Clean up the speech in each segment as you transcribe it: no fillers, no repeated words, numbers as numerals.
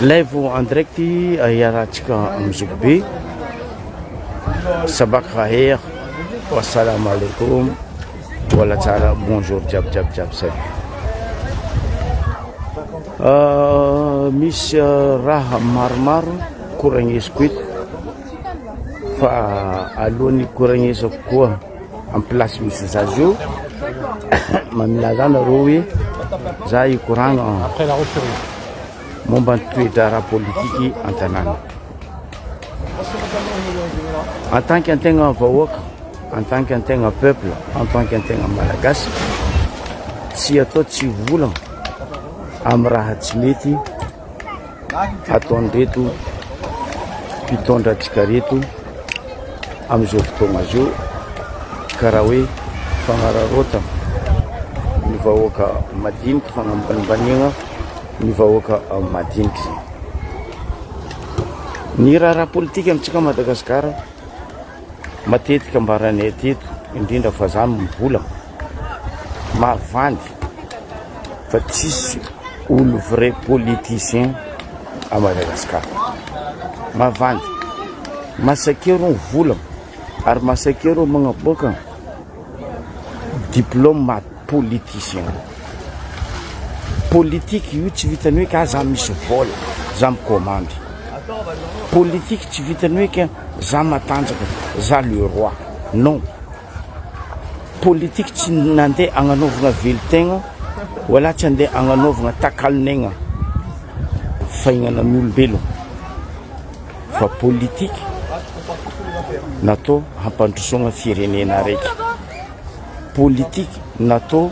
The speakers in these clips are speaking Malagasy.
live en direct ayaratsika amzokobe sabak khair wassalamu alaikum wala tsara bonjour jab salut miss raha marmaro kuragnesiko eto fa alohany kuragnesako koa en place misy zazy io mamilazana reo hoe za ikoragna momba ny toetra ara-politique an-tanàna en tant qu'antegna vahoaka en tant qu'antegna peuple en tant qu'antegna malagasy tsy atao tsy volagna amin'ny raha tsy mety ataon'reto mpitondra antsika reto amin'izao fotoagna zao karaha hoe fagnararotana ny vahoaka madinika fagnambanimbanigna ny vahoaka madinika zay ny raha politika amintsika Madagasikara matetika mbaranay teto indrindra fa zany mivolagna mavandy fa tsisy olo vrai politicien à Madagascar mavandy masakero mivolagna ary masakero magnaboaka diplôme politicien politique io tsy vitany hoe ka za misy vola za micommande politique tsy vitany hoe ka za matanjaka za le roi non politique tsy nandeha agnanovagna velotegna wala tsy andeha agnanovagna takalinegna faignana n'olombelogno fa politique natao hampandrosoagna firenena raiky politique natao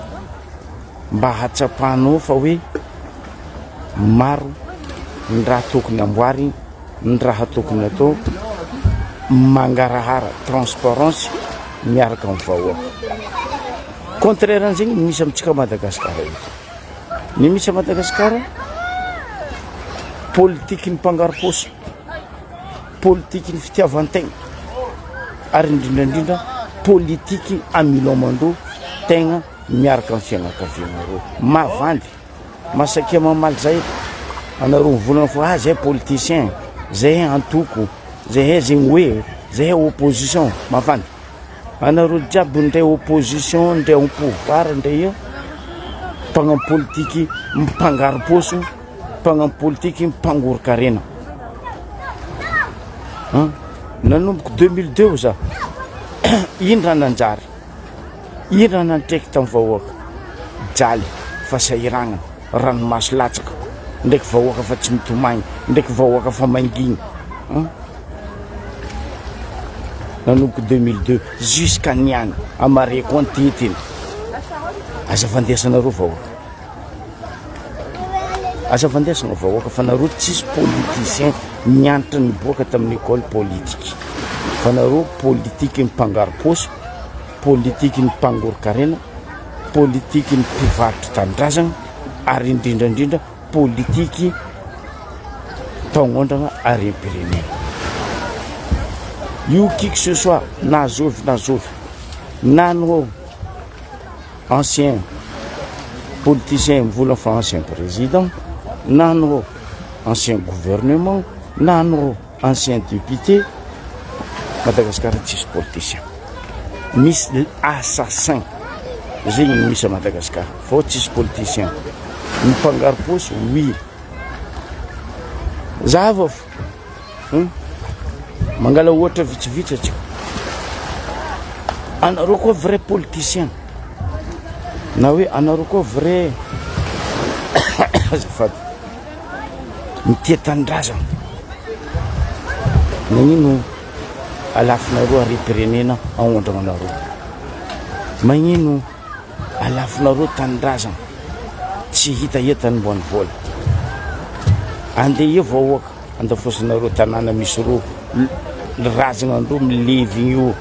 mba hatsapahanao fa hoe maro ny raha tokony amboary ny raha tokony atao mangarahara transparence miaraka amin'ny vahoaka contraire an'izegny misy amintsika Madagasikara eto ny misy a Madagasikara politique ny mpangarom-paosy politique ny fitiavan-tegna ary indrindrandrindra politique amilomando tegna miaraka amin'ny fianakavianareo mavandy masakia mamaly zay anareo mivolagna fa zay politicien zay antoko zay zegny hoe zay opposition mavandy anareo jiaby ndray opposition ndray au pouvoir ndray mpagnano politique mipangaro-poso mpagnano politique mipangoro-karena nanomboka 2002 za ino raha nanjary ino raha nantraiky tamin'ny vahoaka jaly fasahiragnana ranomaso latsaka ndraiky vahoaka fa tsy mitomagny ndraiky vahoaka fa mangigny nanomboka 2002 jusqu'à niany amare koantetiny aza vandesanareo vahoaka aza vandesana vahoaka fa nareo tsisy politicien nianatra niboaka tamin'ny école politique fa nareo politique mipangaro-paosy politique mipangoro-karena politique mpivarotro tanindrazana ary indrindrandrindra politique taongondrana ary impirenena io qui que ce soit na zovy na no ancien politicien mivola fa ancien président na no ancien gouvernement na no ancien député Madagascar tsisy politicien misy assassin zegny misy a Madagascar fa tsisy politicien mipangaro-paosy oui zava mangala ohatra vitsivitsy atsika anareo koa vrai politicien na hoe anareo koa vrai azafady mitia tanindrazana magnino alafinareo are-pirenena aondragnanareo magnino alafinareo tanindrazana tsy hitahetany mbony vola andeha eo vahoaka andafosinareo tanàna misy reo razagna andreo milevigny io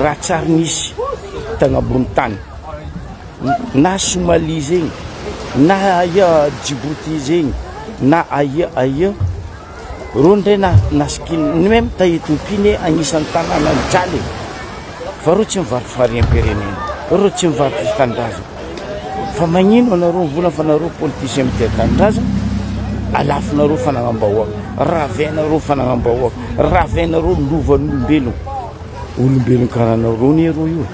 raha tsary nisy tagnambony tany na Somalie zegny na aia Djibouti zegny na aia reo ndray nasikiny même ta Ethiopie ne agnisan'ny tanàna ny jaly fa reo tsy mivarotra fariam-pirenena reo tsy mivarotra tanindrazana fa magnino anareo vola fa anareo politicien mitetan-draza alafinareo fanagnam-bahoaka ravenareo fanagnam-bahoaka ravenareo lovan'olombelona karaha anareo ny ero io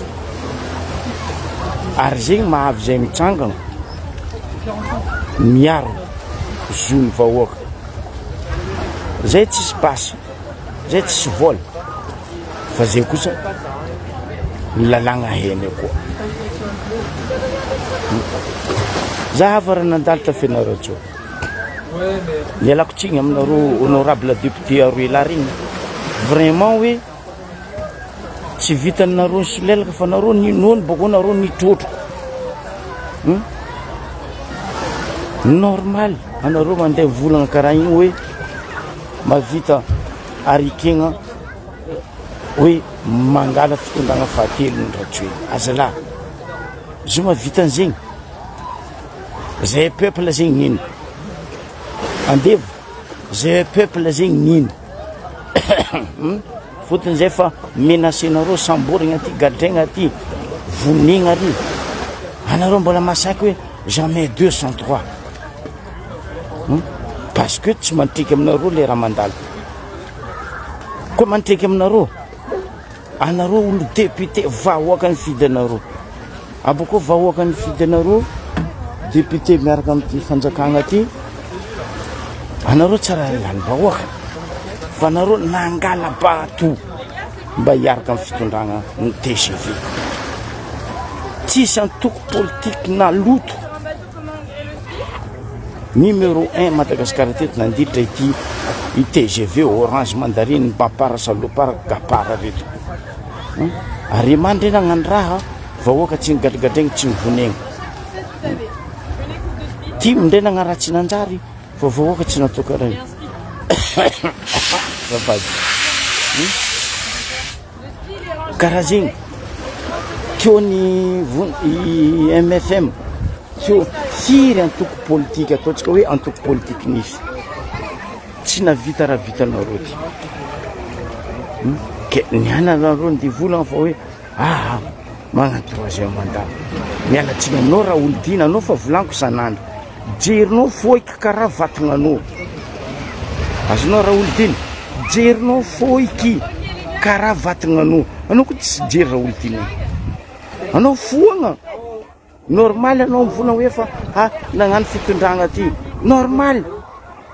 ary zegny mahavy zay mitsangana miaro zony vahoaka zay tsisy basy zay tsisy vola fa zay kosa lalagna heny koa zahavara nandalo tafenareo tsao mialako tsigny aminareo honorable député aroe la regny vraiment hoe tsy vitanareo ny solelaka fa nareo ninony bako nareo nitrotro normal anareo mandeha volagna karaha igny hoe mavita arikegna hoe mangala fitondragna fahatelo ny ratsoe azalahy zo mavitan'zegny zay peuple zegny nino andevo zay peuple zegny nino fotony zay fa menacenareo samborigna aty gadraigna aty vonigna ary anareo mbola masaky hoe jamais 203 parce que tsy mantriky aminareo le raha mandalo koa mantriky aminareo anareo olo député vahoaka ny fidy anareo aboko vahoaka ny fidy anareo député miaraka amity fanjakagna aty anareo tsara lany vahoaka fa anareo nangala bato mba hiaraka amin'ny fitondragna ny TGV tsisy antoko politique na loto numéro 1 Madagasikara teto nanditra ity i TGV orange mandarine bapara salopara gapara reto ary mandre nagnano raha vahoaka tsy nigadrigadregny tsy nivonegny ty mindray nagnaratsy nanjary fa vahoaka tsy natao karaha zafady karaha zegny teo ny MFM teo firy antoko politique ataontsika hoe antoko politique nisy tsy navita raha vitanareo ty ke niananareo nde volagna fa hoe magnano 3e mandat mialatsiny aminao raha olodina anao fa volaniko isan'andro jerinao foiky karaha vatagnanao azonao raha olodina jerinao foiky karaha vatagnanao anao koa tsy jery raha olodina anao foagna normal anao mivolagna hoe fa nagnano fitondragna ty normal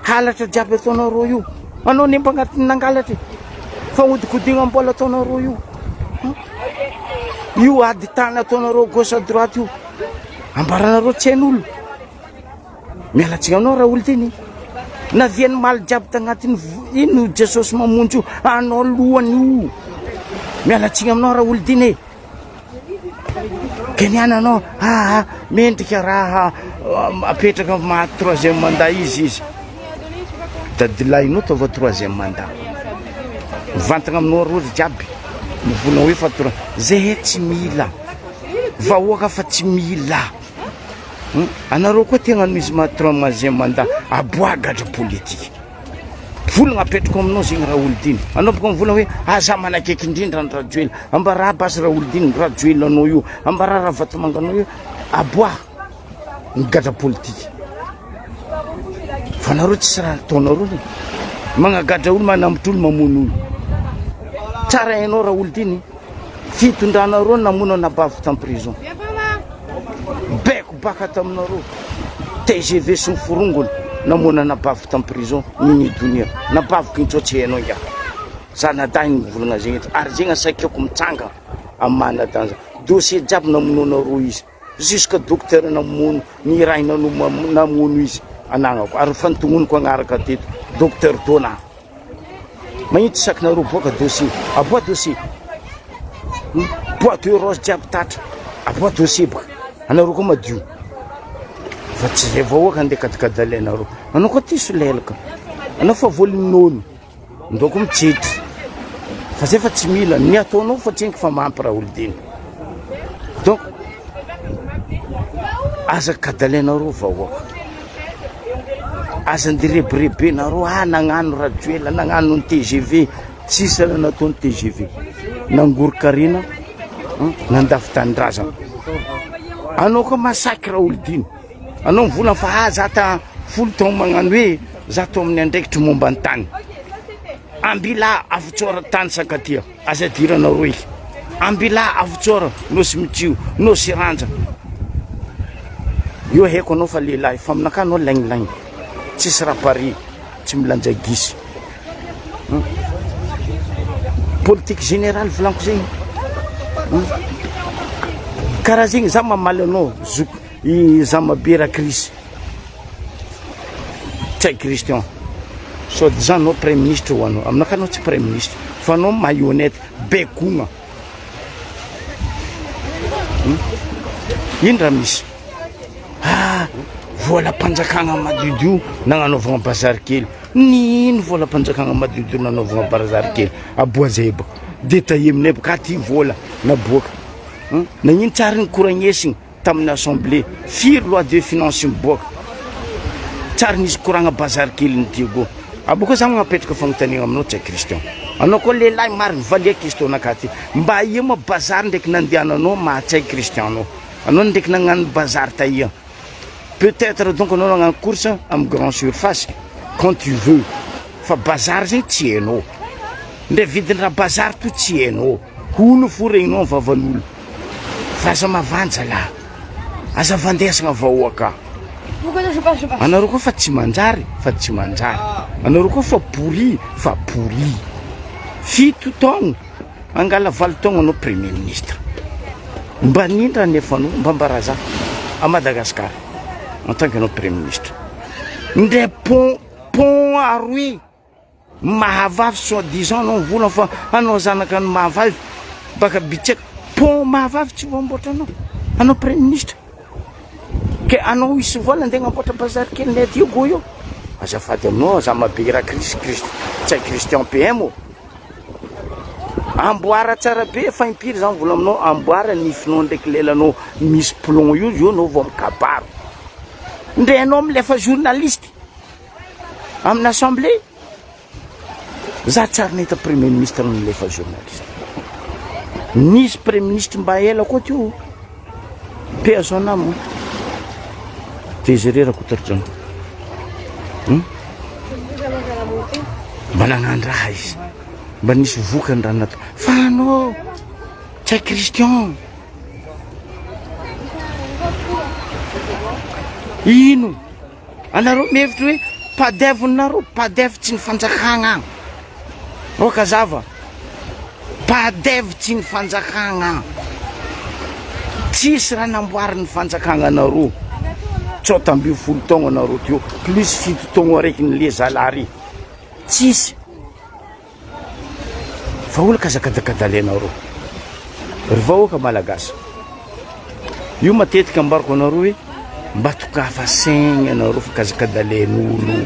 halatra jiaby ataonareo io anao nemba agnatin'ny nangalatry fa odikodigna mbola ataonareo io ady tany ataonareo gauche à droite io ambaranareo tsy hain'olo mialatsika aminao raha olo tiny naviany maly jiaby tagnatiny ino jesosy mamonjy io anao lohany io mialatsika aminao raha olo tiny ke niana anao mendrika raha apetraka maha 3e mandat izy dadilahinao taova 3e mandat mivantagna aminao rory jiaby mivolagna hoe fa zay tsy mila vahoaka fa tsy mila anareo koa tegna misy ma 3e mandat aboagadra politique volagna apetrako aminao zegny raha olodiny anao boko mivolagna hoe za manakaiky indrindra ny rajoely ambaraha basy raha olodiny rajoely anao io ambaraha raha vatamanganao io aboa migadra politique fa anareo tsisy raha ataonareo magnagadra olo manambotry olo mamono olo tsara hainao raha olodiny fitondranareo namono nabavy tam prison baiko baka taminareo TGV sy ny forongony namona nabavy tam prison ninidonia nabaviko intsôtsy hainao ia za nadahiny mivolagna zegny eto ary zegny asakiako mitsanga amin'ny manadanja dossier jiaby namononareo izy jusque docteur namono ny rahina namono izy anagnako ary fantognoniko agnaraka teto docteur Dona magnitsy sakinareo boaka dossier aboa dossier boîte rose jiaby tatra aboa dossier boka anareo koa madio fa tsy zay vahoaka andeha kadikadalainareo anao koa ty solelaka anao fa volinony ndoko mitsetry fa zay fa tsy mila ny ataonao fa tsenky fa mampy raha olodiny donc aza kadalainareo vahoaka aza ndirebirebenareo nagnano rajoela nagnano ny TGV tsisy raha nataony TGV nangorokarina nandafy tanindrazana anao ko massacre olodino anao mivola fa za ta folo taogno magnano hoe za to amin'ny andraikitry momba ny tany ambila avotsora tany sakatia aza dirana roy ambila avotsora no sy mitio no sy ranja io haiko anao fa lehilahy fa aminaka anao laignilaigny tsisy rapari tsy milanja gisy politique générale volanko zegny karaha zegny za mamaly anao zoko za mabera krisy tsay Christian soi-disant anao premier ministre ho anao aminaka anao tsy premier ministre fa anao marionnette bekogna ino raha misy vola panjakagna madiodio nagnanaovagna bazary kely nino vola panjakagna madiodio nanaovagna bazary kely aboazeba détaillé minay ka ty vola naboaka nagnino tsara ny koragnesigny tamin'ny assemblée firy loi de finances miboaka tsara nisy koragna bazary kely ny diego aboka za magnapetraka fagnontaniagna aminao tsay Christian anao koa lehilahy mariny valia questionaka ty mba ia ma bazary ndraiky nandehananao mahatsay Christian anao ndraiky nagnano bazary taia peut-être donc anao nagnano course amin'ny grande surface quand tu veux fa bazary zegny tsy hainao ndre vidiny raha bazary to tsy hainao hono fo regninao vavan'olo fa aza mavanja la aza vandesagna vahoaka anareo koa fa tsy manjary anareo koa fa pourri fa pourri fito taogno angala valo taogno anao premier ministre mba nindra nefanao mba mbaraza à Madagascar en tant que notre premier ministre ndre pont aroy mahavavy soi-disant anao vola fa anao zanaka ny mahavavy baka bitsaka pont mahavavy tsy voamboatra anao premier ministre ke anao isy vola andeha agnamboatra bazary kely ny adio go io azafady aminao za mabera tsay Christian PM amboara tsara be fa impiry zany vola aminao amboara nifinao ndraiky lelanao misy plomb io anao vao mikabaro ndre anao milefa journaliste amin'ny assemblée za tsara nahita premier ministre milefa journaliste nisy premier ministre mba ela koa tio pe azo anamo Désiré Rakotodrano mba nagnano raha izy mba nisy vokany raha natao fa anao tsay Christian ino anareo mihevitra hoe padevonareo padevy tsy ny fanjakagna roka zava padevy tsy ny fanjakagna tsisy raha namboary ny fanjakagna anareo tsota amby folo taogno anareo teo plus fito taogno araiky ny le zalary tsisy fa olo kazakadakadaly anareo ry vahoaka malagasy io matetika ambarako anareo hoe mba tokafa saigny anareo fa kazakadalen'olo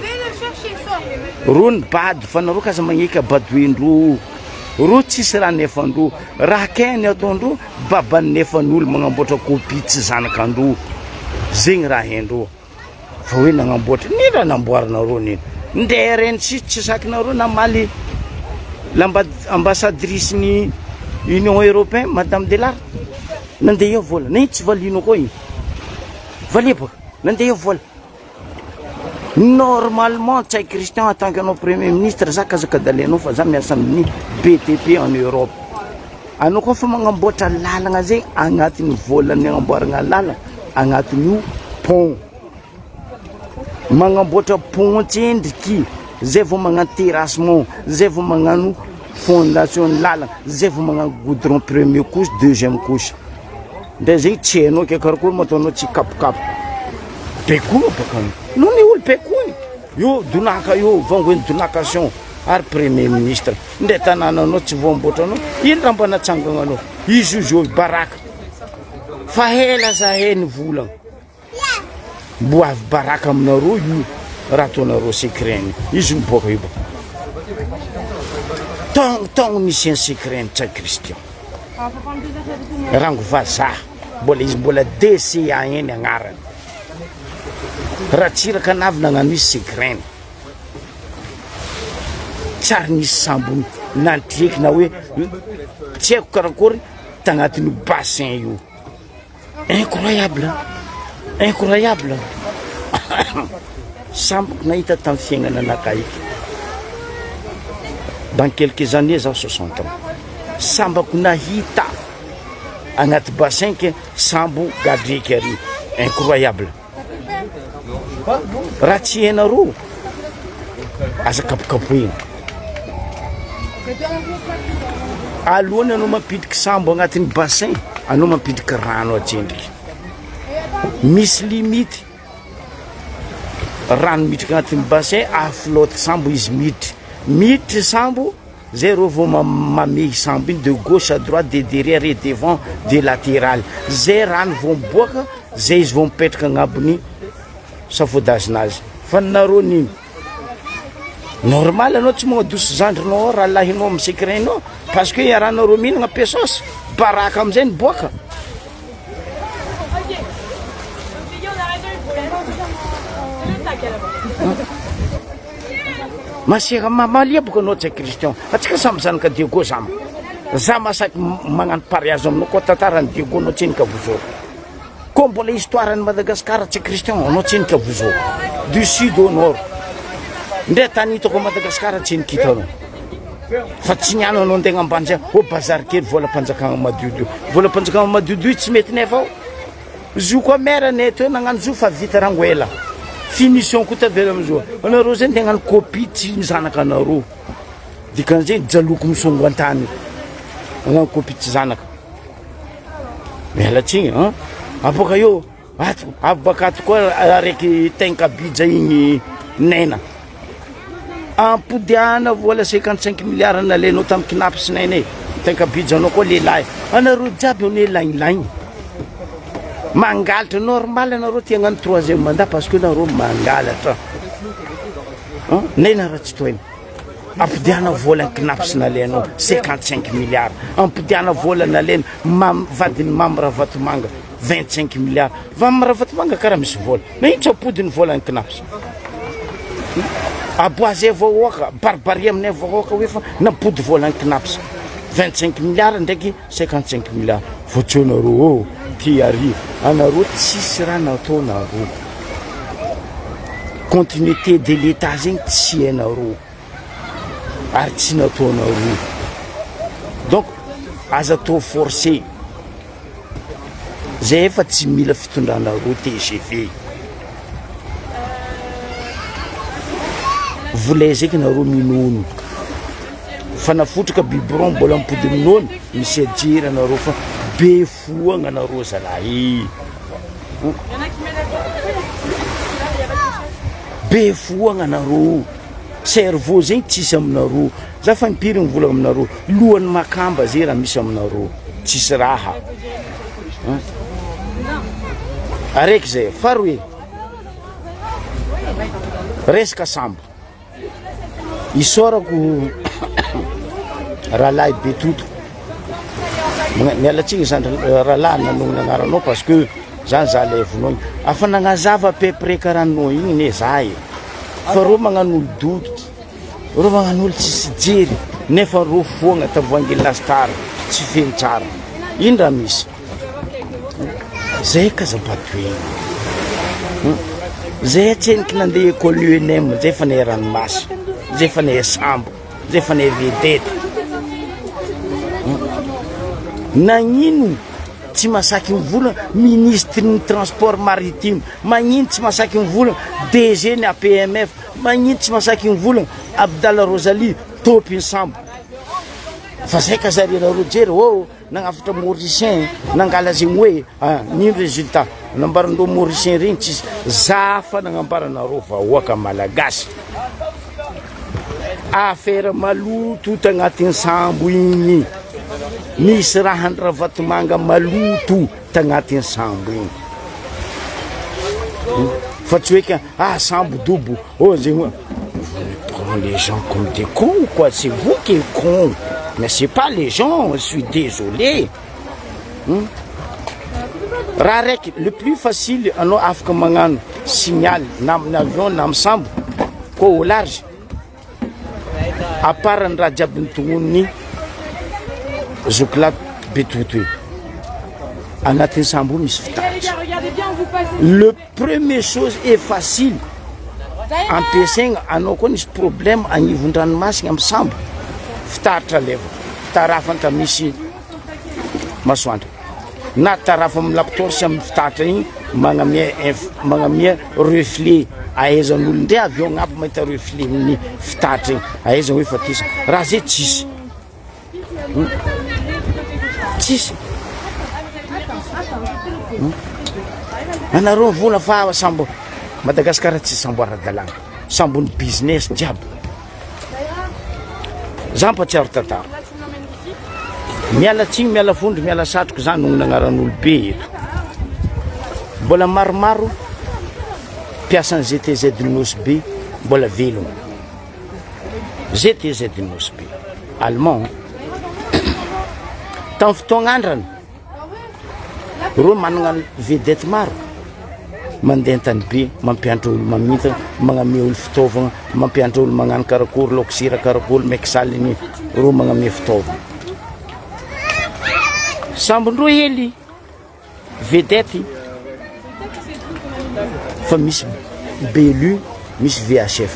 ro ny bady fa anareo kaza magneka badoendro ro tsisy raha nefandro raha keny ataondro babany nefan'olo magnamboatra kopy tsy zanakandro zegny raha hendro fa hoe nagnamboatra ny raha namboarinareo niny ndre reny tsy sakinareo namaly l'ambassadrice ny Union Européenne Madame Delard nandeha eo vola na tsy valino koa iny valebaka nandeha eo vola normalement tsay Christian en tant que notre premier ministre za kazakadalenao fa za miasa amin'ny BTP en Europe anao koa fa magnamboatra lalagna zegny agnatin'ny volany agnamboaragna lalagna agnatin'io pont magnamboatra pont tsendriky zay vao magnano terrassement zay vao magnano fondation lalagna zay vao magnano goudron premier couche deuxième couche ndre zegny tsy hainao ke karakory mataonao tsy kapokapo bekona baka no ny olo bekony io donaka io vangoeny donation ary premier ministre ndre tanànanao tsy voamboatranao ino raha mba natsangananao izy io baraka fa hela zahay ny volagna mbo avy baraka aminareo io raha ataonareo secret izy miboaka io taogno nisy un secret tsay Christian rango vazaha mbola izy mbola DCA eny agnarany raha tsiraka navy nagnano izy secret tsary nisy sambony nantrieky na hoe tsy haiko karakory tagnatin'io bassin io Incroyable, incroyable. Sambako nahita tamin'ny fiainana anakaiky. Dans quelques années, za 60 ans. Sambako nahita anaty bassin ke sambo gadriky ary. Incroyable. Raha tsy hainareo aza kapokapoina. Alohany anao mampidika sambo agnatin'ny bassin, anao mampidika rano atsendriky. Misy limite. Rano miditra agnatin'ny bassin, aflote sambo izy miditra. Miditra sambo, zay reo vao mamehy sambo iny de gauche à droite, de derrière et devant, de latéral. Zay rano vao miboaka, zay izy vao mipetraka agnabony safodazinazy. Fa nareo nino? Normal anao tsy magnadoso zandrinao raha lahinao amin'ny secretinao parce que iarahanareo mihinagna pesosy baraka am'izay niboaka. Masiaka mamalia boka anao tsy Christian. Atsika samy zanaka Diego zama. Za masaky magnano pariage aminao koa tantarany Diego anao tsenika vozao. Koa mbola histoire ny Madagascar tsy Christian anao tsenika vozao. Du sud au nord. Ndre tany hitako Madagascar tsy nikita anao. Fa tsy niano anao ntegna ambany zay. O bazary kely vola-panjakana madiodio. Vola-panjakana madiodio tsy mety nefa ao. Zo koa mera neto nagnano zo fa vita rangoela. Finition koa tavela amizao. Anareo zay ndegnano copie tsy zanaka anareo. Dikan'izay jaloko misongo antany. Nagnano copie tsy zanaka. Miala tsiny, hein? Aboaka eo, ato, abaka ato koa araiky tenkabija igny nena. Ampodiana vola 55 milliards nalenao tamin'ny kinapo sinainy. Tenkabijanao koa lehilahy. Anareo jiaby ao nelaignilaigny. Mangalatra normal anareo tia hagnano 3e mandat parce que nareo mangalatra. Nena raha tsy toina. Ampodiana vola kinapo sinalenao 55 milliards. Ampodiana vola nalena vadiny Mamra Vatomanga 25 milliards. Mamra Vatomanga karaha misy vola. Na ino tsy ampodiny vola kinapo. Aboazay vahoaka, barbarie aminay vahoaka hoe fa nampody vola kinapo 25 milliards ndraiky 55 milliards. Votsy anareo ty ary anareo tsisy raha nataonareo. Continuité de l'état zegny tsy hainareo. Ary tsy nataonareo. Donc aza atao forcé. Zay efa tsy mila fitondranareo TGV. Voulay zay que nareo minono. Fa nafotraka biberon mbola mipody minono, misy ajira nareo fa be foagna nareo zalahy. Be foagna nareo. Cerveau zegny tsisy aminareo. Za fa impiry mivola aminareo. Lohany makamba zay raha misy aminareo. Tsisy raha. Araiky zay, faroe. Resaka sambo. Isorako rahalahy Betoto. Mialatsiny zany rahalahy nanogny agnaranao parce que zany za levinao. Afa nagnazava à peu près karahanao igny ne zahay. Fa reo magnano olo doditra. Reo magnano olo tsisy jery. Nefa reo foagna tavoangy lastara. Tsy feno tsara. Ino raha misy? Zay kazabatoegny. Zay tseniky nandeha école UNM. Zay fa nahay ranomasy. Zay fa nahay sambo. Zay fa nahay vedety. Nagnino tsy masaky mivola ministre ny transport maritime. Magnino tsy masaky mivola DG ny APMF. Magnino tsy masaky mivola Abdallah Rosalie topiny sambo. Fa zay ka zarena Roger nagnafatra Mauricien nangala zegny hoe nino résultat nambarandreo Mauricien regny tsisy zafa nagnambaranareo vahoaka malagasy. Affaire maloto tagnatin'ny sambo igny. Misy raha Andra Vatomanga maloto tagnatin'ny sambo igny. Fa tsy hoe sambo dobo. Zegny prends les gens comme des cons quoi, c'est vous qui êtes cons. Mais c'est pas les gens, je suis désolé. Rarek, le plus facile, anao afaka magnano signal na avion na sambo ko au large. À part ny raha jiaby nitonony Zokla Betoto. anatin'ny sambo misy fitaratra. Le première chose est facile ampiasaigna anao koa nisy problème agnivon-dranomasina amin'ny sambo fitaratra leva tarafanta misy masoandro na tarafa amin'ny lapotorsy amin'ny fitaratra igny magnamia reflet ahaizan'olo ndray avion agnaby mahita reflet amin'ny fitaratra igny ahaizana hoe fa tisa raha zay tsisy tsisy anareo vola fa sambo Madagasikara tsisy sambo ara-dalàna sambony business jiaby zampatsiaro tantara miala tsigny miala fondro miala satroko zany no gn'agnaran'olo be eto mbola maromaro mpiasan'ny GTZ Nosby mbola velogno GTZ Nosby allemand tamin'ny fotoagn'andrany ro managna vedette maro mandeha tany be mampianatra olo mamita magname olo fitaovagna mampianatra olo magnano karakory lokosira karakory meksaliny ro magname fitaovagna sambondro hely vedette fa misy BLU misy VHF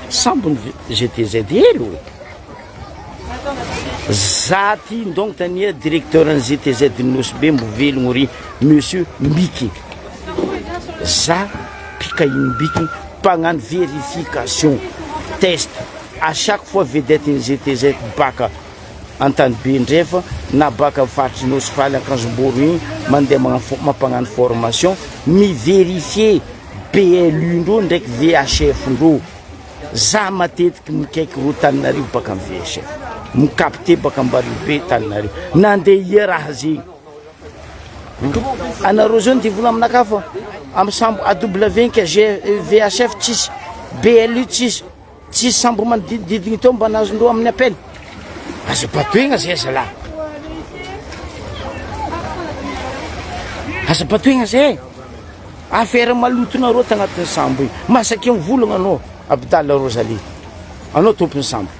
sambony GTZ hely zati donc tania directeur en GTZ Nosby mbovelogno ry monsieur Mbiki za pikainy Mbiki pagnano vérification test à chaque fois vedette en GTZ baka antany be ndrefa na baka faritry Nosy faly Akanjomboro igny mandeha mampagnano formation mi vérifier BLU ndro ndraiky VHF ndro za matetiky mikaiky ro Taninarivo baka amin'ny VHF mikapte baka Ambaribe Taninarivo nandeha ia raha zegny anareo zao ty vola aminaka fa amin'ny sambo AW ka VHF tsisy BLU tsisy sambo manodidigny teo mba nazondreo amin'ny appel aza batoegna zay zalahy aza batoegna zay affaire malotonareo tagnatin'ny sambo igny masaky mivolagna anao Abdalla Rosalie anao tompon'ny sambo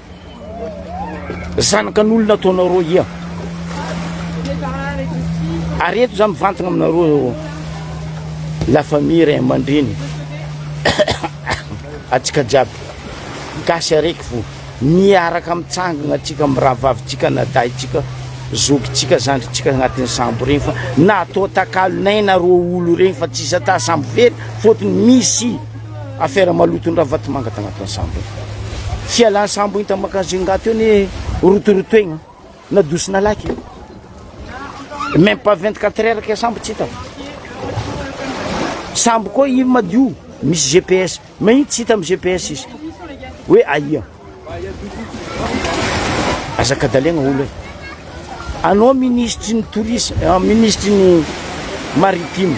zanakan'olo nataonareo ia areto za mivantagna aminareo la famille ray aman-dreny atsika jiaby gasy araiky fo miaraka mitsangagna atsika mirahavavitsika nadaitsika zokytsika zandritsika agnatin'ny sambo regny fa natao takalonay nareo olo regny fa tsisy ata sambo very fôtony misy affaire malotondraha vatomanga tagnatin'ny sambo fialan'ny sambo igny tamakazingata eo ny rotorotoegna na dosina laky même pas 24 heures ke sambo tsy hita sambo koa io madio misy GPS mais io tsy hita amin'ny GPS izy hoe aia azakadaliagna olo anao ministre ny tourisme ministre ny maritime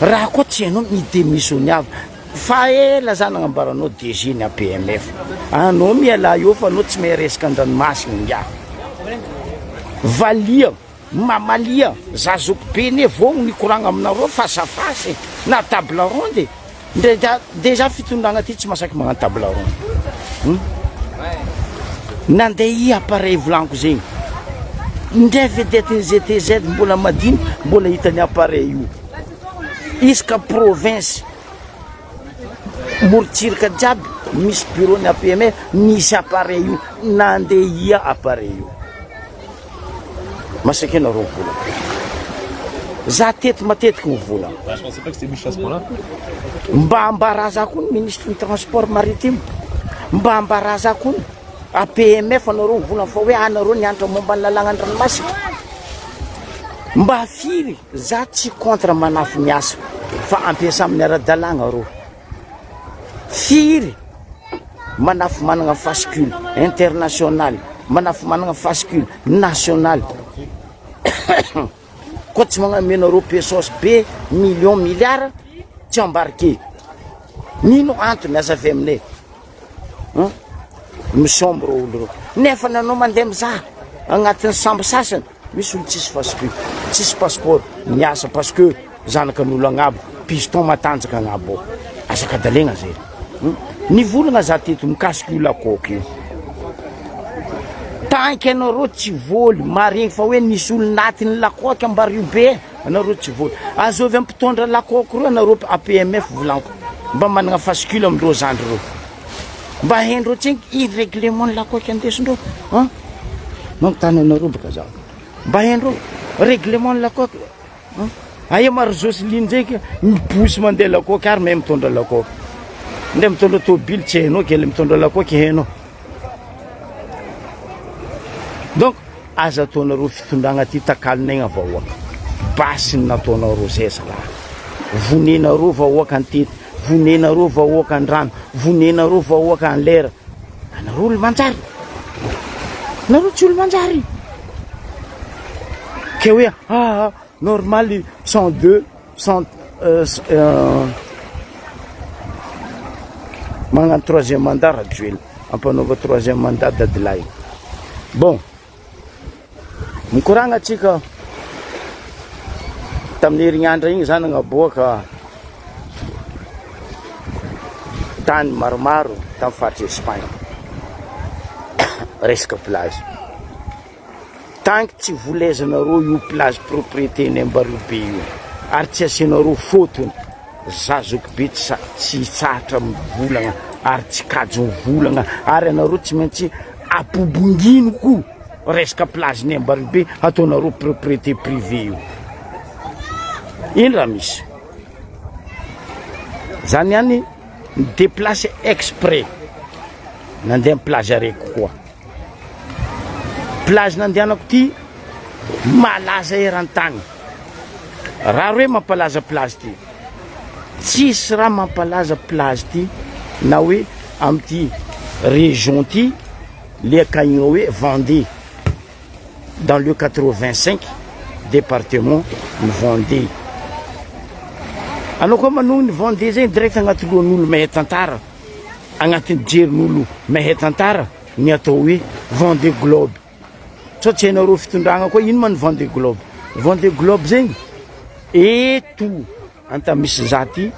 raha koa tsy hainao midémissionné avy fa ela zany agnambaranao DG ny APMF anao miala eo fa anao tsy mahay resaka an-dranomasina ngia valia mamalia zazoko be ne vogno nikoragna aminareo fasafasy na table ronde déjà fitondragna ty tsy masaky magnano table ronde nandeha i appareil volaniko zegny ndray vedette GTZ mbola madiny mbola hitany appareil io iska province morotsiraka jiaby misy bureau ny APMF misy appareil io nandeha ia appareil io masaky anareo vola za tety matetiky mivola mba ambaraza koa ny ministre ny transport maritime mba ambaraza koa ny APMF anareo mivola fa hoe anareo nianatra momba ny lalagna an-dranomasina mba afiry za tsy contre manafy miasa fa ampiasa amin'ny ara-dalàgna rô firy manafy managna fascule international manafy managna fascule national koa tsy magnamenareo pesos be million milliard tsy embarqué nino antony aza avy aminay misombre olo reo nefa nanao mandeha mizaha agnatin'ny sambo sasany misy olo tsisy fascule tsisy passeport miasa parce que zanakan'olo agnabo piston matanjaka agnabo azakadalegna zay nivolagna za teto mikasiky olo akôky io tanky anareo tsy voly marigny fa hoe nisy olo natiny lakoka ambary io be anareo tsy voly azovy ampitondra lakoko reo anareo APMF volanko mba managna fascule amindreo zandry reo mba haindreo tsengy i règlement ny lakoka andesindreo manontany anareo baka zaho mba haindreo règlement ny lakoka aia maro Joseline ndraiky mibosy mandeha lakoka ary mahay mitondra lakoka nde mitondra tôbily tsy hainao kely mitondra lakoka hainao donc aza ataonareo fitondragna ty takalinaigna vahoaka basy ny nataonareo zay salahy vonenareo vahoaka antety vonenareo vahoaka andrano vonenareo vahoaka anlera anareo olo manjary anareo tsy olo manjary ke hoe normal 102 magnano 3e mandat rajoely ampanaova 3e mandat dadilay bon mikoragna atsika tamin'ny herignandra igny zany agnaboaka tany maromaro tamin'ny faritra Espagne resaka plage tanky tsy volezanareo io plage propriété ny Ambarobe io ary tsy asianareo fotony zazoko be tsy tsahatra mivolagna ary tsy kajo mivolagna ary anareo tsy maintsy apobongino ko resaka plage ny Ambarobe ataonareo propriété privé io ino raha misy zany ihany déplacer exprès nandeha plage araiky koa plage nandehanako ty malaza eran-tany raha hoe mampalaza plage ty tsisy raha mampalaza plage ty na hoe amty région ty le akagny hoe Vendée dans le 85 département ny Vendée anao koa manogny ny Vendée zay direct agnaty lohan'olo mahay tantara agnatin'ny jerin'olo mahay tantara ny atao hoe Vendée Globe so tsy hainareo fitondragna koa ino ma ny Vendée Globe Vendée Globe zegny eto anta misy zaty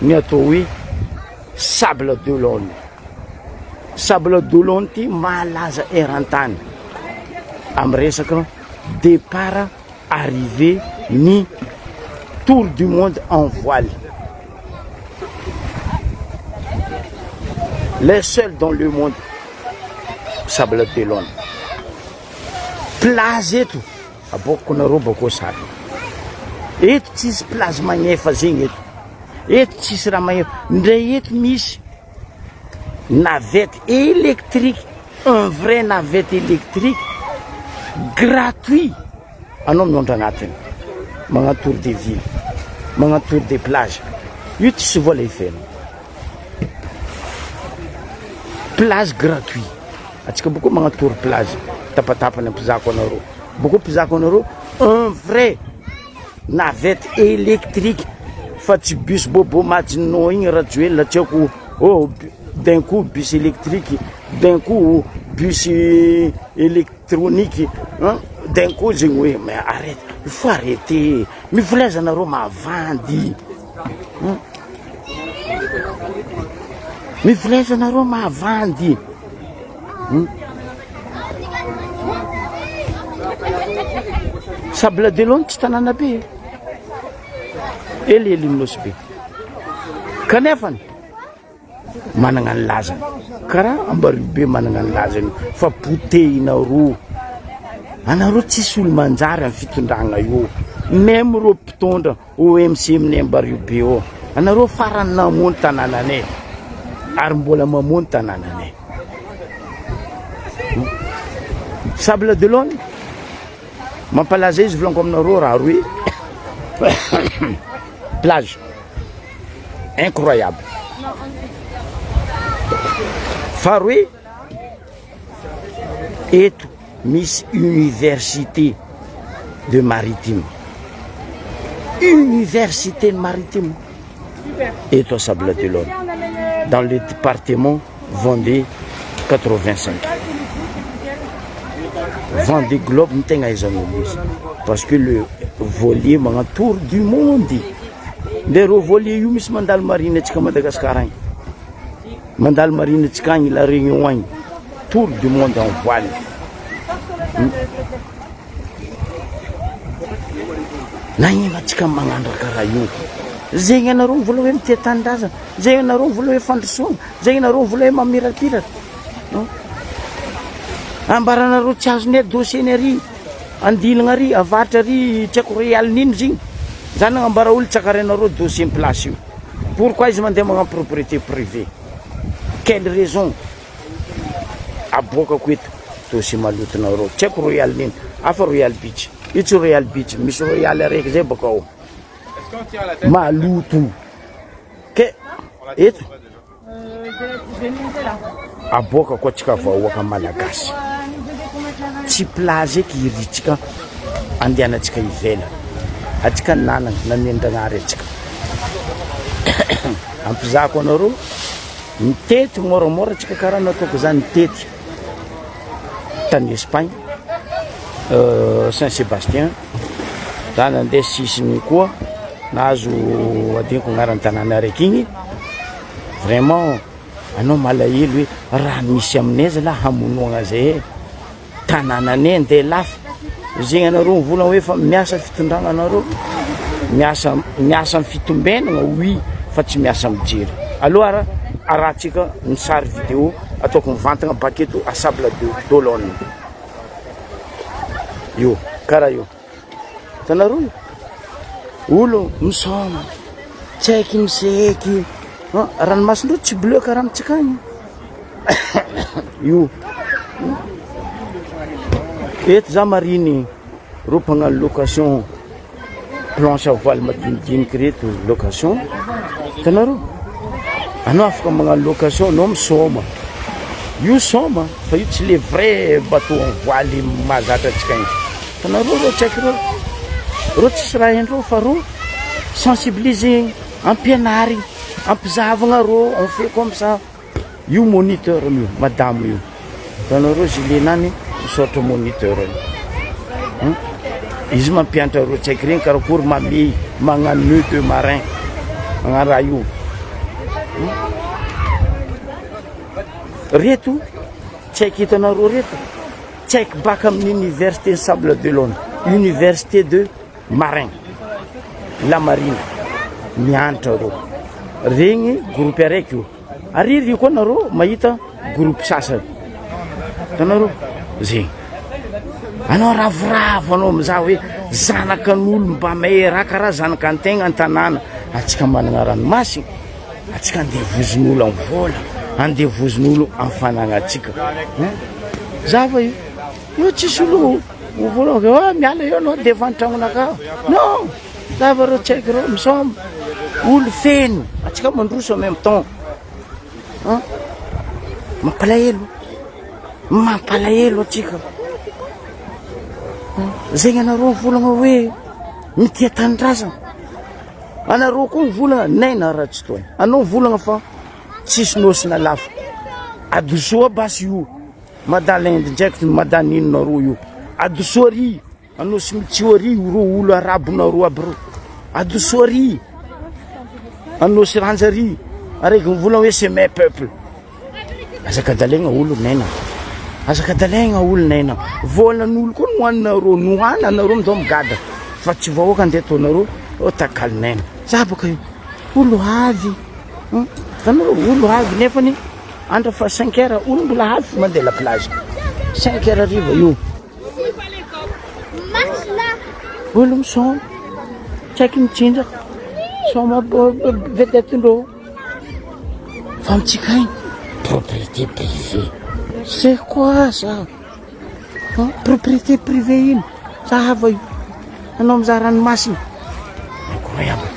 ny atao hoe Sable d'Olonne Sable d'Olonne ty malaza eran-tany amy resaka départ arrivé ni tour du monde en voile les seuls dans le monde Sable d'Olonne plage eto aboko nareo bako sara eto tsisy plage magnefa zegny eto tsisy raha magnefa ndray eto misy navette électrique un vrai navette électrique gratuit anao miondra agnatiny magnano tour de ville magnano tour de plage io tsisy vola ifena plage gratuit atsika boko magnano tour plage tapatapany ampizako anareo boko mpizako anareo un vrai navette électrique fa tsy bus bobo majinao igny rajoely tsy ako d'un coup bus électrique d'un coup bus électronique d'un coup zegny hoe mais arrête il faut arrêter mivolezanareo mahavandy mivolezanareo mahavandy Sable d'Olonne tsy tanàna be elielinosy be kanefany managna ny lazany karaha Ambarobe managna ny lazany fa potehinareo anareo tsisy olo manjary amin'ny fitondragna io même reo mpitondra OMC amin'ny Ambarobe ao anareo farany namony tanànanay ary mbola mamony tanànanay Sable d'Olonne mampalaza izy volanko aminareo raha roe plage incroyable faroe eto misy université de maritime université maritime eto à Sable d'Olonne dans le département Vendée 85 Vendée Globe ny tegna aizan'olo izy parce que le voilier magnano tour du monde nde reo voilier io misy mandalo marine atsika Madagasikara agny mandalo marine atsika agny la Réunion agny tour du monde en voile na inatsika magnandra karaha io zegny anareo mivola hoe mitia tanindrazana zegny anareo mivola hoe fandrosoana zegny anareo mivola hoe mamirapiratra ambaranareo tsy azony dossier-ny ary andilagna ary avatra ary tsy haiko réal nino zigny zany agnambara olo tsakarenareo dossier ny place io pourquoi izy mandeha magnano propriété privée quelle raison aboakako eto dossier malotonareo tsy haiko royal nino afa royal beach io tsy royal beach misy royal araiky zay baka ao maloto ke eto aboakako atsika vahoaka malagasy tsy plage eky iritsika andehanantsika ivela atsika nanana nanendragnary atsika ampizako anareo mitety moramora atsika karaha nataoko zany mitety tany Espagne Saint-Sébastien za nandeha sisiny koa nahazo adiniko agnaran'ny tanàna araiky igny vraiment anao malahelo hoe raha misy aminay za la hamonoagna zay tanànanay andeha lafo zegny anareo mivola hoe fa miasa fitondragna anareo miasa amin'ny fitombenagna oui fa tsy miasa mijery aloha arahantsika ny sary vidéo ataoko mivantagna baketo à Sable d'Olonne io karaha io tanareo olo misoma tsy haiky miseky ranomasindreo tsy bleu karaha amitsika agny io eto za mariny ro mpagnano location planche à voile madinidiniky reto location tanareo anao afaka magnano location anao misoma io soma fa io tsy le vrai bateau en voile mahazatra atsika igny tanareo reo tsy haiky reo tsisy raha endreo fa reo sensibiliser ampianary ampizavagna reo on fait comme ça io moniteur io madame io tanareo gilet-nany misaotra moniteur izy mampianatra reo tsy haiky regny karakory mamey magnano nœud de marin magnano raha io reto tsy haiky hitanareo reto tsy haiky baka amin'ny université Sable d'Olonne université de marin la marine mianatra reo regny groupe araiky io ariry io koa nareo mahita groupe sasany tanareo zegny anao ravoravo anao mizaha hoe zanakan'olo mba mahera karaha zanaka antegna an-tanàna atsika managna ranomasina atsika andeha vozin'olo amin'ny vola andeha vozin'olo amin'ny fanagnatsika zava io tsisy olo mivola miala eo anao devant tragnonaka non zava reo tsy haiky reo misoma olo feno atsika mandroso en même temps mampalahelo atsika zegny anareo mivolagna hoe mitia tanindrazana anareo koa mivolagna naina raha tsy toy anao mivolagna fa tsisy nosina lafo adosoa basy io madalende ndraiky madaninonareo io adosoa ry anosy mitsio ary ro olo arabonareo aby reo adosoa ry anosy ranjary araiky mivolagna hoe c'est mes peuple azaka dalegna olo naina azaka dalegna olo naina volan'olo koa nohaninareo nohananareo midao migada fa tsy vahoaka andeha ataonareo o takaly naina za baka io olo avy tanareo olo avy nefany andra fa 5 heures olo mbola avy mandeha la plage 5 heures ariva io olo misoma tsy haiky mitsindraka soma vedetindreo fa mitsika igny propriété privée c'est quoi ça propriété privée ino zahava io anao mizaha ranomasina incroyable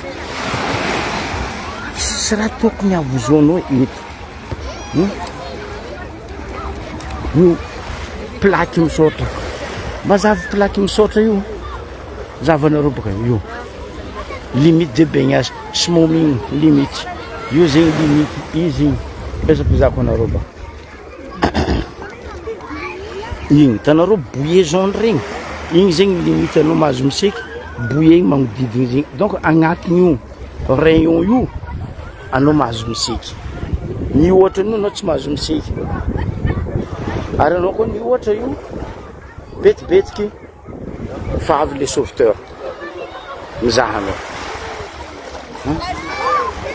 tsisy raha tokony avozoanao eto io plaque misaotra mazava plaque misaotra io zavanareo baka io limite de baignage smomming limite io zegny limite izy igny pesapizako anareo ba igny tanareo bouillé jaune regny igny zegny limite anao mahazo miseky bouillé igny magnodidigny zegny donc agnatiny io rayon io anao mahazo miseky ny ohatra anao tsy mahazo miseky ary anao koa ny ohatra io betibetiky fa avy le sauveteur mizaha anao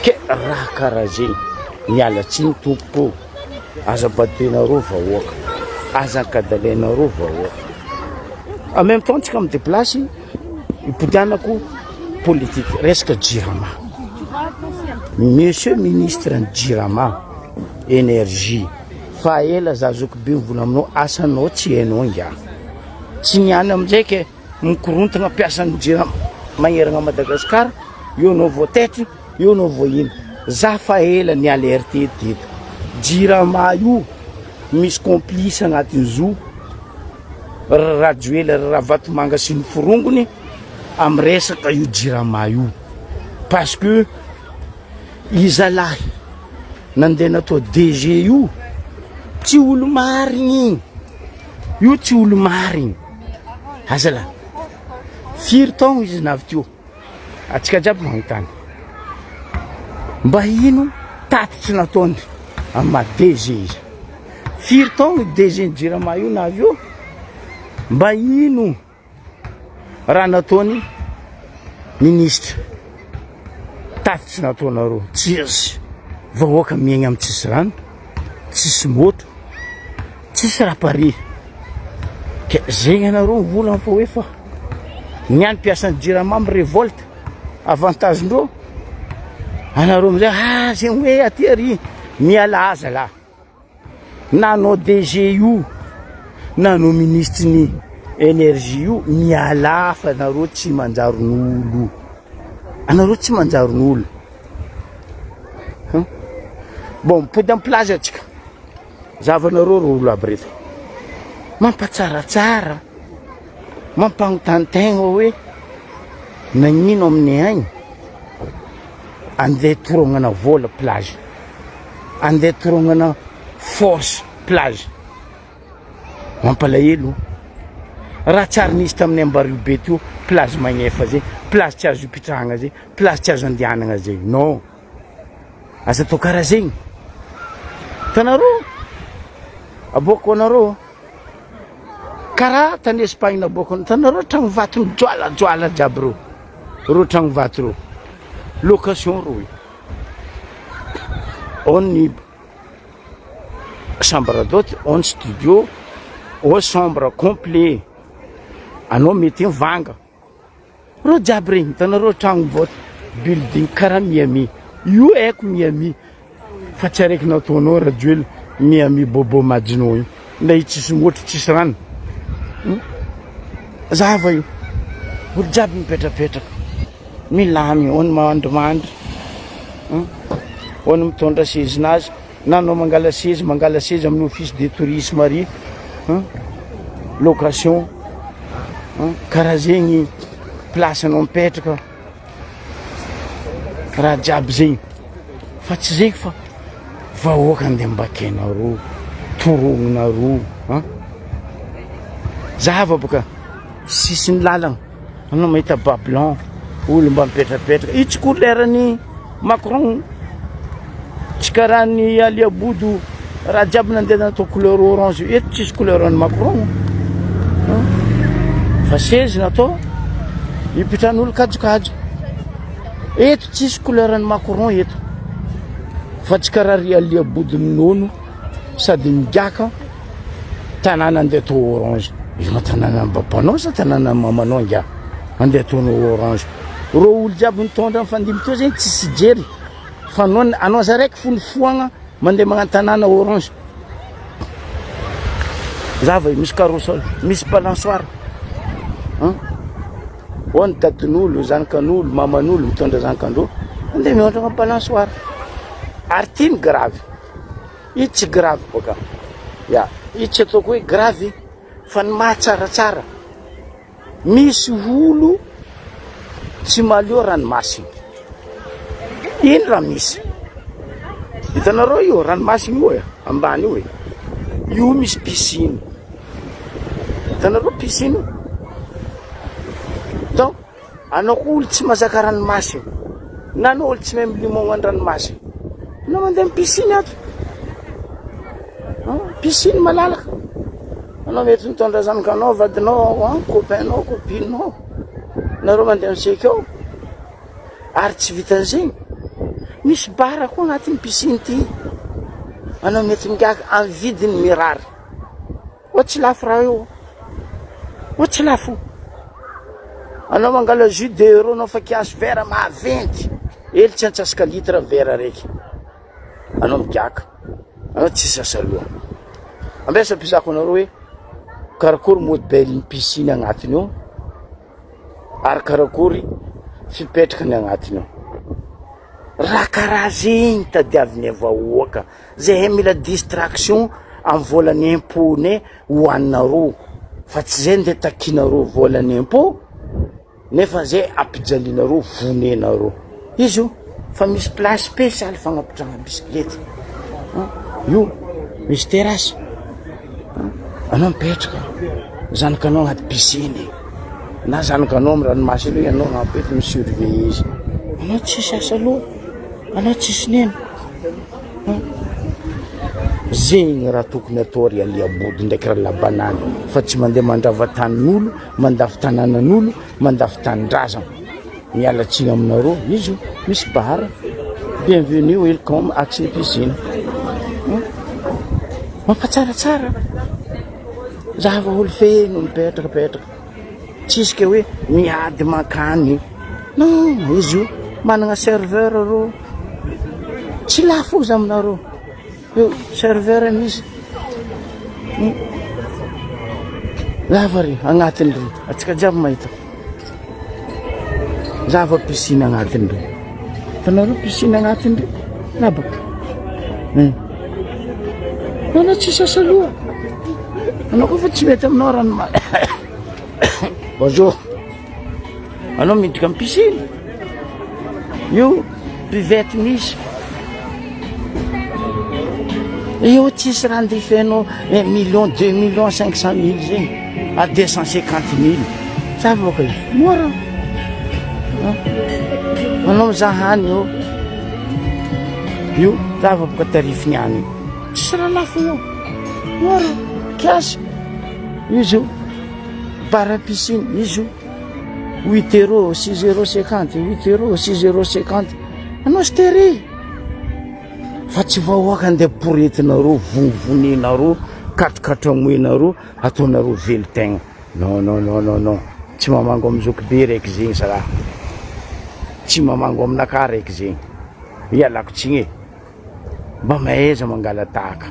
ke raha karaha zegny miala tsiny tompoko aza batenareo vahoaka aza kadalainareo vahoaka en même temps tsika mideplasy ipodianako politique resaka jirama monsieur ministre ny jirama énergie fa ela za zoko be mivola aminao asanao tsy hainao ngia tsy niany amin'izay ke mikorontagna mpiasan'ny jirama magneragna Madagasikara io anao voatetry io anao voahina za fa ela ny alerte teto jirama io misy complice agnatin'izo rajoela raha vatomanga sy ny forongony am resaka io jirama io parce que izalahy nandeha natao DG io tsy olo marigny io tsy olo marigny azala firy taogno izy navy teo atsika jiaby magnontany mba ino tatitry nataony ama DG izy firy taogno DG ny jirama io navy io mba ino raha nataony ministre tatitry nataonareo tsisy vahoaka miaigna amin'ny tsisy rano tsisy moto tsisy raha pare ke zegny anareo mivola fa hoe fa niany mpiasan'ny jirama amin'ny révolte avantage-ndreo anareo amizay zegny hoe aty ary miala aza la nanao DG io nanao ministre ny énergie io miala fa anareo tsy manjaron'olo anareo tsy manjaron'olo bon mipody amin'ny plage atsika zavanareo ro olo aby reto mampatsaratsara mampagnontany-tegna hoe nagnino aminay agny andeha torognana vola plage andeha torognana force plage mampalahelo raha tsara nisy tamin'ny ambario be teo plage magnefa zay plage tsy azo ipitrahagna zay plage tsy azo andehanagna zay non aza atao karaha zegny tanareo aboko anareo karaha tany Espagne aboko tanareo tragno vato mijoalajoala jiaby reo tragno vato reo location reo on ny chambre d'hôte on studio o chambre complet anao mety mivanga reo jiaby regny tanareo tragno voto building karaha Miami io haiko Miami fa tsy araiky nataonao rajoely Miami bobo majinao io nda io tsisy motro tsisy rano zava io olo jiaby mipetrapetraka milamy on mandrimandry on mitondra sezinazy na anao mangala sezy amin'ny office de tourisme ary location karaha zegny place anao mipetraka raha jiaby zegny fa tsy zegny fa vahoaka andeha mbakenareo torognonareo zava boka sisy ny lalagna anao mahita bablan olo mba mipetrapetraka io tsy couleur-ny Macron tsy karaha ny aliabodo raha jiaby nandeha natao couleur orange eto tsisy couleur-ny Macron fa sezy natao ipitran'olo kajokajo eto tsisy couleur-ny Macron eto fa tsy karaha ry aliabodon'ny nono sady migaka tanàna andeha atao orange io tanàna babanao sa tanàna mamanao ngia andeha ataonao orange ro olo jiaby mitondra mifandimby teo zegny tsisy jery fa anao za raiky fonifoagna mandeha magnano tanàna orange zava misy carrousel misy balançoire on tatin'olo zanakan'olo maman'olo mitondra zanakandreo andeha miondra balançoire ary ty ny grave io tsy grave boka ya io tsy ataoko hoe grave fa ny mahatsaratsara misy olo tsy malio ranomasina ino raha misy hitanareo io ranomasina io ambany io io misy piscine hitanareo piscine donc anao ko olo tsy mazaka ranomasina na anao olo tsy mahay milimognany ranomasina anao mandeha amin'ny piscine ato piscine malalaka anao mety mitondra zanakanao vadinao copainao copinenao nareo mandeha miseka ao ary tsy vitan'izay misy bara koa agnatin'ny piscine ty anao mety migaka amin'ny vidiny mirary ohatsy lafo raha io ohatsy lafo anao mangala jus d'euro anao fa kiasy vera maventy ely tsy antsasaka litre vera raiky anao migaka anao tsy sasaloha ambesa pizako anareo hoe karakory modèle piscine agnatiny io ary karakory fipetraka ny agnatiny io raha karaha zegny tadiaviny avahoaka zay mila distraction amin'ny volan'ny impôt-ny hoaninareo fa tsy zay nde takinareo volan'ny impôt nefa zay ampijalianareo vonenareo izy io fa misy place spéciale fagnapitrahana bisikilety io misy terasy anao mipetraka zanakanao agnaty piscine na zanakanao amin'ny ranomasy aloha ianao agnapety misurveille izy anao tsy sasa aloha anao tsy sinena zegny raha tokony atao ry aliabody ndraiky raha labanany fa tsy mandeha mandrava tanin'olo mandafy tanànan'olo mandafy tanindrazana mialatsiny aminareo izy io misy bara bienvenue welcome accès piscine mampatsaratsara zava olo feno mipetrakapetraka tsisy ke hoe miady makany non izy io managna serveur reo tsy lafo izy aminareo io serveur misy lava ry agnatiny ry atsika jiaby mahita zava piscine agnatiny ry fanareo piscine agnatiny ry nabaka anao tsy sasa aloha anao koa fa tsy mety aminao rano bonjour anao midika amin'ny piscine io buvette misy io tsisy raha ndeha fenao 1 million 2 million 500 000 zegny à 250 000 za voaka izy mora anao mizaha hany io za voaka tarifiny any tsisy raha lafo io mora kiasy izy io bara piscine izy io 8 euros 6 euros 50 8 euros 6 euros 50 anao stere fa tsy vahoaka andeha poretinareo vonivonenareo katrokatroamoenareo ataonareo velotegna non tsy mamango amin'ny zoky be raiky zegny zaraha tsy mamango aminaka raiky zegny ialako tsigny e mba mahaiza mangala tahaka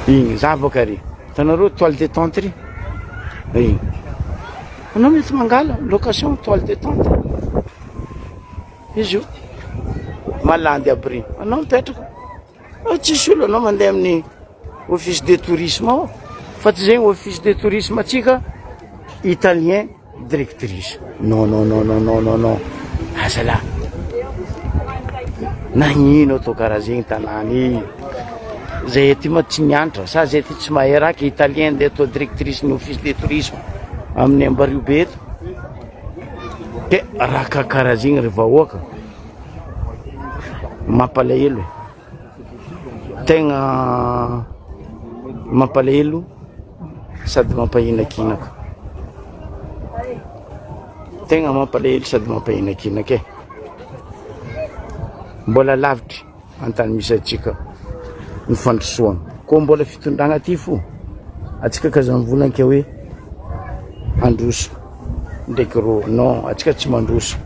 igny zavaka ry tanareo toile détente ry igny anao mety mangala location toile détente izy io malandy aby ry anao mipetraka tsisy olo anao mandeha amin'ny office de tourisme ao fa tsy zegny office de tourisme atsika italien directrice non azala nagnino atao karaha zegny tanàny zay ty ma tsy nianatra sa zay ty tsy mahay raky italien ndeha atao directrice ny office de tourisme amin'ny Ambario be eto ke raha kakaraha zegny ry vahoaka mampalahelo tegna mampalahelo sady mampahinakinaka tegna mampalahelo sady mampahinakinaka e mbola lavitry antany misy atsika ny fandrosoana koa mbola fitondragna ty fo atsika kazany volanke hoe androso ndraiky ro non atsika tsy mandroso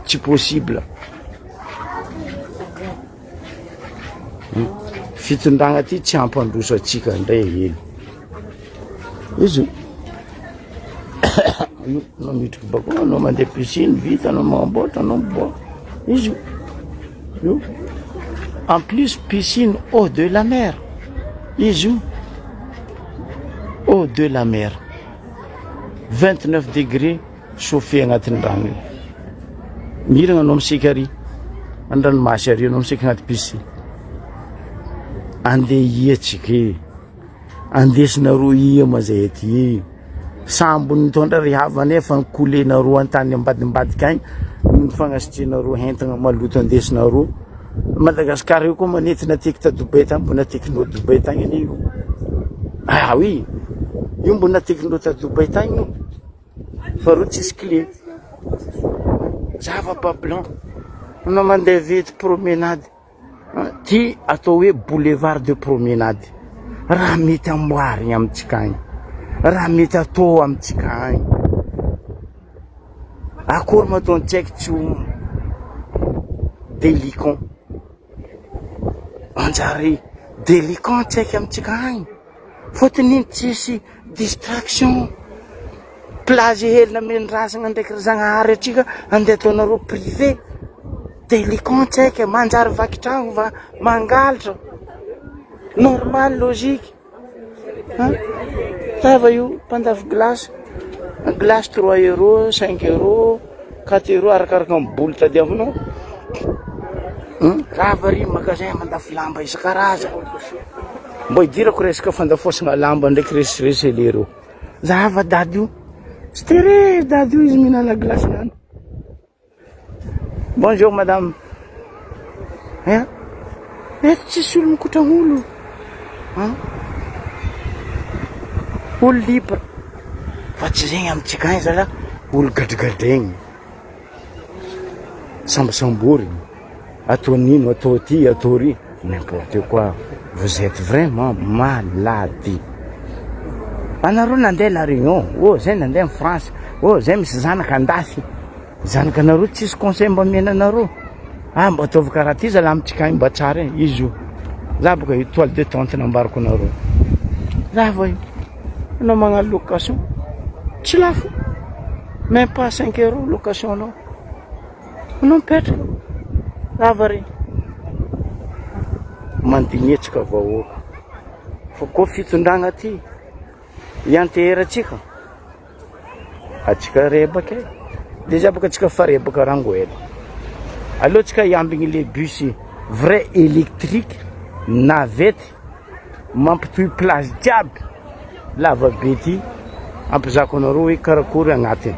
tsy possible fitondragna ty tsy ampandroso atsika ndray hely izy anao mitriky bako anao mandeha piscine vita anao mamboatra anao miboa izy io en plus piscine eau de la mer izy io eau de la mer 29 degré chauffé agnatin'ny rano io miragna anao miseka ary andranomasy ary anao miseka agnaty piscine andeha iatsika e andesinareo ia mazay aty sambo nitondra ry havany efa nikolenareo antany ambadimbadika agny nifagnasitrinareo entagna maloto andesinareo Madagasikara io koa manetina tiky ta Dubai tany mbo natekinao Dubai tany anio Ah oui, io mbona teknolojia Dubai tagny io. Fa rô tsisy clé. Zava-pas blanc. Anao mandeha vety promenade. Ty atao hoe boulevard de promenade. Raha mety amboarigny amitsika agny. Raha mety atao amitsika agny. Akory ma tô tsy haiko tsy ho délicat. Anjary délicat tsy haiko amitsika agny. Fotony tsisy distraction. Plage hely namendrasagna ndraiky Zagnahary atsika andeha ataonareo privé. Délicat tsy haiko manjary vaky tragno va mangalatra. Normal, logique. Tava io mpandafy glace. Glace 3 €, 5 €, 4 € arakaraka amin'ny boly tadiavinao. Rava ry magasin mandafy lamba isan-karazany. Mbo idirako resaka fandafosagna lamba ndraiky resiresy lereo. Zava dady io. Stere dady io izy mihinana glace nany. Bonjour madame. Eto tsisy olo mikotra olo. Olo libre. Fa tsy zegny amitsika agny zala olo gadrigadregny. Sambosamborigny. Atao nino, atao ty, atao ry. N'importe quoi. Vous êtes vraiment malade. Anareo nandeha la Réunion. Oh, zay nandeha en France. Oh, zay misy zanaka andafy. Zanaka anareo tsisy conseil mba mena anareo. Mba ataovy karaha ty zala amitsika agny mba tsara izy io. Za boka io toile de tente nambarako anareo. Za va io. Anao magnano location. Tsy lafo. Même pas 5 € location anao. Anao mipetraka. Za va ry. Mandignetsika vahoaka. Fa koa fitondragna ty. Ianteheratsika. Atsika rebaka. Déjà boka atsika fa rebaka rangoela. Allo tsika iambigny le bus vrai électrique navette mampitohy place jiaby lava be ty ampizako anareo hoe karakory agnatiny.